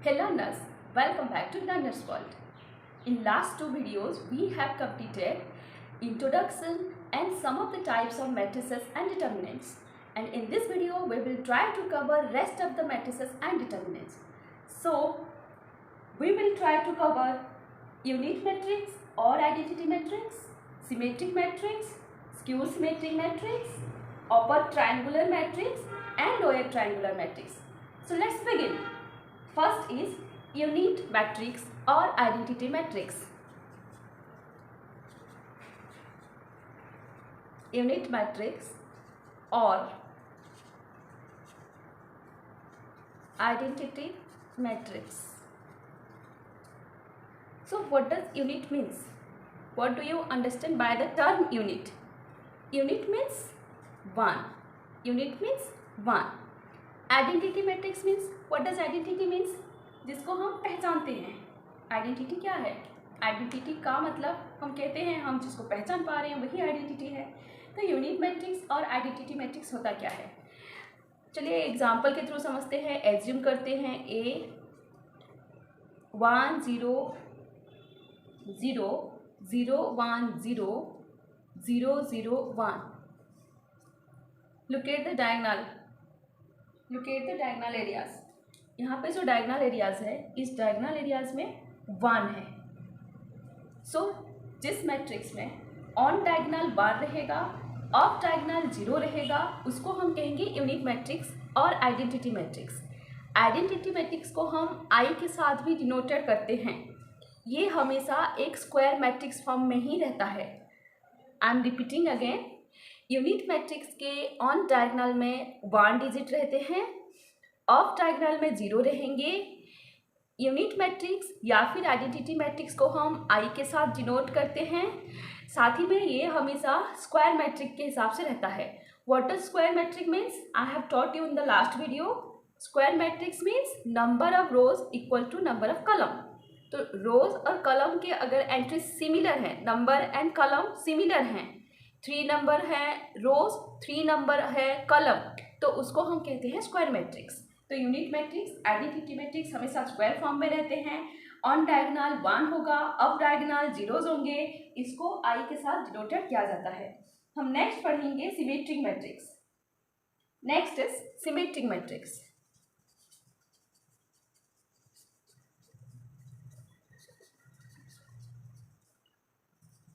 Hello learners, welcome back to Learner's World. In last two videos, we have completed introduction and some of the types of matrices and determinants. And in this video, we will try to cover rest of the matrices and determinants. So, we will try to cover unit matrix or identity matrix, symmetric matrix, skew symmetric matrix, upper triangular matrix and lower triangular matrix. So, let's begin. First is unit matrix or identity matrix. Unit matrix or identity matrix. So what does unit means? What do you understand by the term unit? Unit means one. Unit means one. Identity matrix means what does identity means? जिसको हम पहचानते हैं. Identity क्या है? Identity का मतलब हम कहते हैं हम जिसको पहचान पा रहे हैं वही आइडेंटिटी है. तो यूनिट मैट्रिक्स और आइडेंटिटी मैट्रिक्स होता क्या है? चलिए एग्जांपल के थ्रू समझते हैं. एज्यूम करते हैं A 1 0 0 0 1 0 0 0 1. Look at the diagonal. Look at the diagonal areas. यहाँ पे जो डायगोनल एरियाज है इस डायगोनल एरियाज में 1 है. सो जिस मैट्रिक्स में ऑन डायगोनल 1 रहेगा, ऑफ डायगोनल 0 रहेगा, उसको हम कहेंगे यूनिट मैट्रिक्स और आइडेंटिटी मैट्रिक्स. आइडेंटिटी मैट्रिक्स को हम आई के साथ भी डिनोटेड करते हैं. ये हमेशा एक स्क्वायर मैट्रिक्स फॉर्म में ही रहता है. I am repeating again. Unit matrix के ऑन डायगोनल में 1 डिजिट रहते हैं, ऑफ डायगोनल में 0 रहेंगे. यूनिट मैट्रिक्स या फिर आइडेंटिटी मैट्रिक्स को हम आई के साथ डिनोट करते हैं. साथ ही में ये हमेशा स्क्वायर मैट्रिक के हिसाब से रहता है. What does square matrix means? I have taught you in the last video. Square matrix means number of rows equal to number of columns. तो रोज और कलम के अगर एंट्री सिमिलर है, नंबर एंड कलम सिमिलर हैं, 3 number है रोज, 3 number है कलम, तो उसको हम कहते हैं स्क्वायर मैट्रिक्स. तो यूनिट मैट्रिक्स, आइडेंटिटी मैट्रिक्स हमेशा स्क्वायर फॉर्म में रहते हैं. ऑन डायगोनल 1 होगा, ऑफ डायगोनल 0 होंगे. इसको आई के साथ डिनोटेड किया जाता है. हम नेक्स्ट पढ़ेंगे symmetric matrix. Next is symmetric matrix.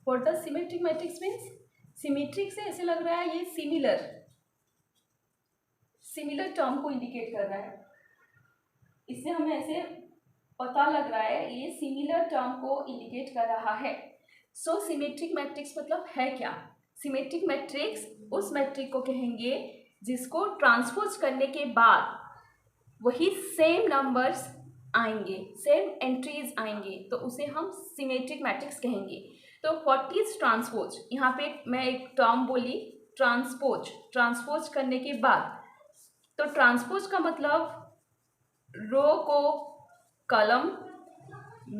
What does symmetric matrix means? Symmetric से ऐसे लग रहा है ये सिमिलर टर्म को इंडिकेट कर रहा है. इससे हमें ऐसे पता लग रहा है ये सिमिलर टर्म को इंडिकेट कर रहा है. सो सिमेट्रिक मैट्रिक्स मतलब है क्या? सिमेट्रिक मैट्रिक्स उस मैट्रिक को कहेंगे जिसको ट्रांसपोज करने के बाद वही सेम नंबर्स आएंगे, सेम एंट्रीज आएंगे, तो उसे हम सिमेट्रिक मैट्रिक्स कहेंगे. तो व्हाट इज ट्रांसपोज? यहाँ पे मैं एक टर्म बोली ट्रांसपोज करने के बाद. तो ट्रांसपोज का मतलब रो को कलम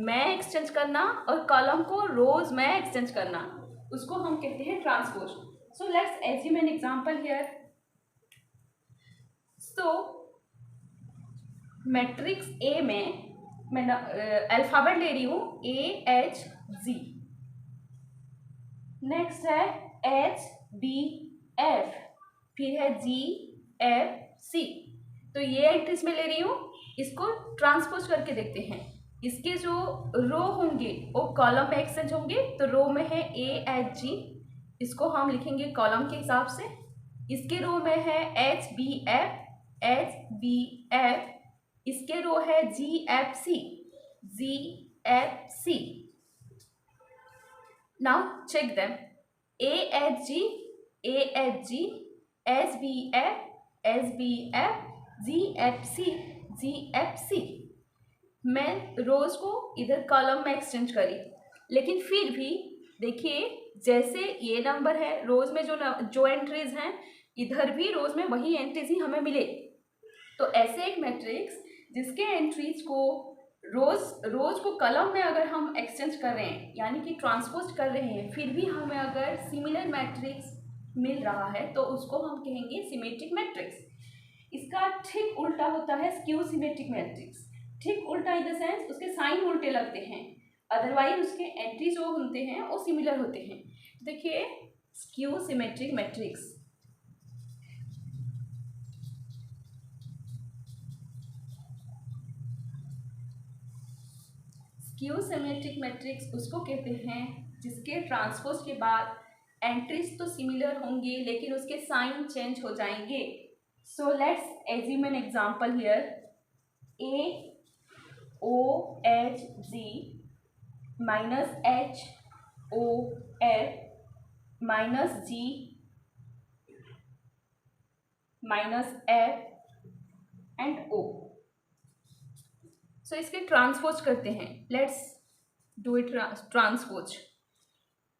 में एक्सचेंज करना और कलम को रोज में एक्सचेंज करना, उसको हम कहते हैं transpose. So let's assume an example here. So matrix A में मैं अल्फाबेट ले रही हूँ AHG. नेक्स्ट है HBF, फिर है GFC. तो ये एंट्रीज में ले रही हूँ. इसको ट्रांसपोज करके देखते हैं. इसके जो रो होंगे वो कॉलम में एक्सचेंज होंगे. तो रो में है AHG, इसको हम लिखेंगे कॉलम के हिसाब से. इसके रो में है HBF, इसके रो है GFC. Now check them. AHG, SBF, GFC. मैं रोज को इधर कॉलम में एक्सचेंज करी, लेकिन फिर भी देखिए जैसे ये नंबर है रोज में जो एंट्रीज हैं, इधर भी रोज में वही एंट्रीज ही हमें मिले. तो ऐसे एक मैट्रिक्स जिसके एंट्रीज को रोज को कलम में अगर हम एक्सचेंज कर रहे हैं यानी कि ट्रांसपोज कर रहे हैं, फिर भी हमें अगर सिमिलर मैट्रिक्स मिल रहा है तो उसको हम कहेंगे सिमेट्रिक मैट्रिक्स. इसका ठीक उल्टा होता है स्क्यू सिमेट्रिक मैट्रिक्स. ठीक उल्टा इन द सेंस उसके साइन उल्टे लगते हैं, अदरवाइज उसके एंट्री जो होते हैं वो सिमिलर होते हैं। देखिए skew symmetric matrix, skew symmetric matrix उसको कहते हैं जिसके ट्रांसपोज के बाद एंट्रीज तो सिमिलर होंगे लेकिन उसके साइन चेंज हो जाएंगे। So let's assume an example here, A O H G minus H O F minus G minus F and O. So इसके ट्रांसपोज करते हैं, लेट्स डू इट ट्रांसपोज।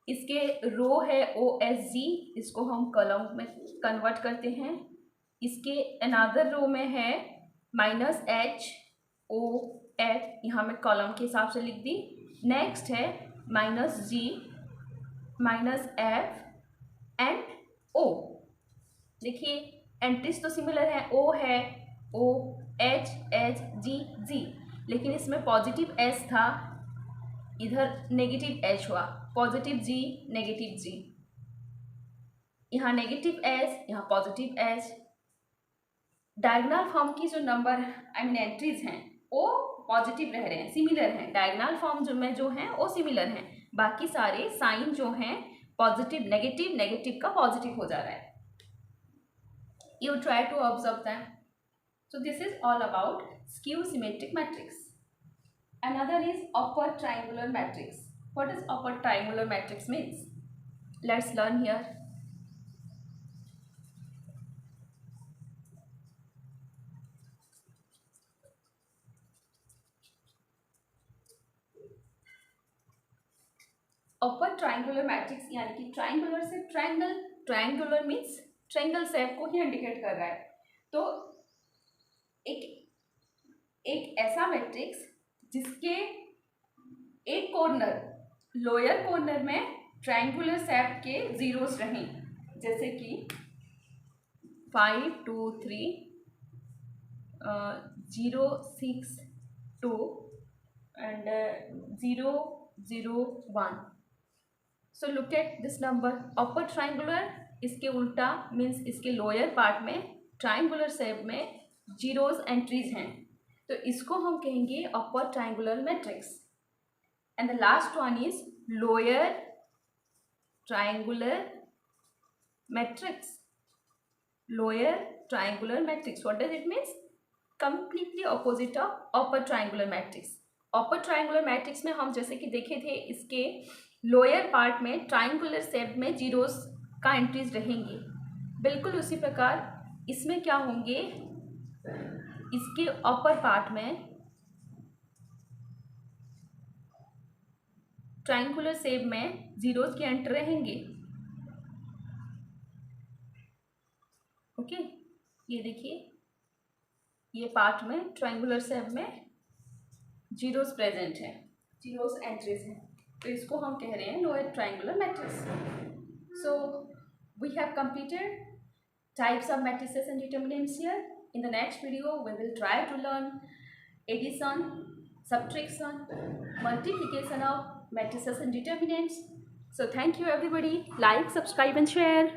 इसके रो है ओ एस जी, इसको हम column में कन्वर्ट करते हैं। इसके अनदर रो में है माइनस एच ओ एफ, यहाँ मैं कॉलम के हिसाब से लिख दी। नेक्स्ट है minus G minus F and O. देखिए एंट्रीज तो सिमिलर है, ओ है ओ एच एच जी जी, लेकिन इसमें पॉजिटिव एस था, इधर नेगेटिव एच हुआ, पॉजिटिव जी नेगेटिव जी, यहाँ नेगेटिव एच यहाँ पॉजिटिव एच। डायगोनल फॉर्म की जो नंबर आई मीन एंट्रीज हैं वो पॉजिटिव रह रहे हैं, सिमिलर हैं। डायगोनल फॉर्म जो में जो हैं वो सिमिलर हैं, बाकी सारे साइन जो हैं पॉजिटिव नेगेटिव, नेगेटिव का पॉजिटिव हो जा रहा है। You try to observe them. So this is all about skew symmetric matrix. Another is upper triangular matrix. What is upper triangular matrix means? Let's learn here. Upper triangular matrix यानी कि triangular से triangle, triangular means triangle shape को ही indicate कर रहा है। तो एक ऐसा मैट्रिक्स जिसके एक कॉर्नर, लोअर कॉर्नर में ट्रायंगुलर शेप के जीरोस रहें, जैसे कि 5 2 3 0 6 2 and 0 0 1। So look at this number, upper triangular, इसके उल्टा मीन्स इसके लोअर पार्ट में ट्रायंगुलर शेप में जीरोस एंट्रीज हैं, तो इसको हम कहेंगे अपर triangular matrix. And the last one is lower triangular matrix. Lower triangular matrix, what does it means? Completely opposite of upper triangular matrix. Upper triangular matrix में हम जैसे कि देखे थे, इसके लोअर पार्ट में ट्रायंगुलर शेप में जीरोस का एंट्रीज रहेंगी, बिल्कुल उसी प्रकार इसमें क्या होंगे, इसके अपर पार्ट में ट्रायंगुलर शेप में जीरोस के एंटर रहेंगे। ओके, ये देखिए, ये पार्ट में ट्रायंगुलर शेप में जीरोस प्रेजेंट है, जीरोस एंट्रीज हैं, तो इसको हम कह रहे हैं lower triangular matrix. So we have completed types of matrices and determinants here. In the next video we will try to learn addition, subtraction, multiplication of matrices and determinants. So thank you everybody, like, subscribe and share.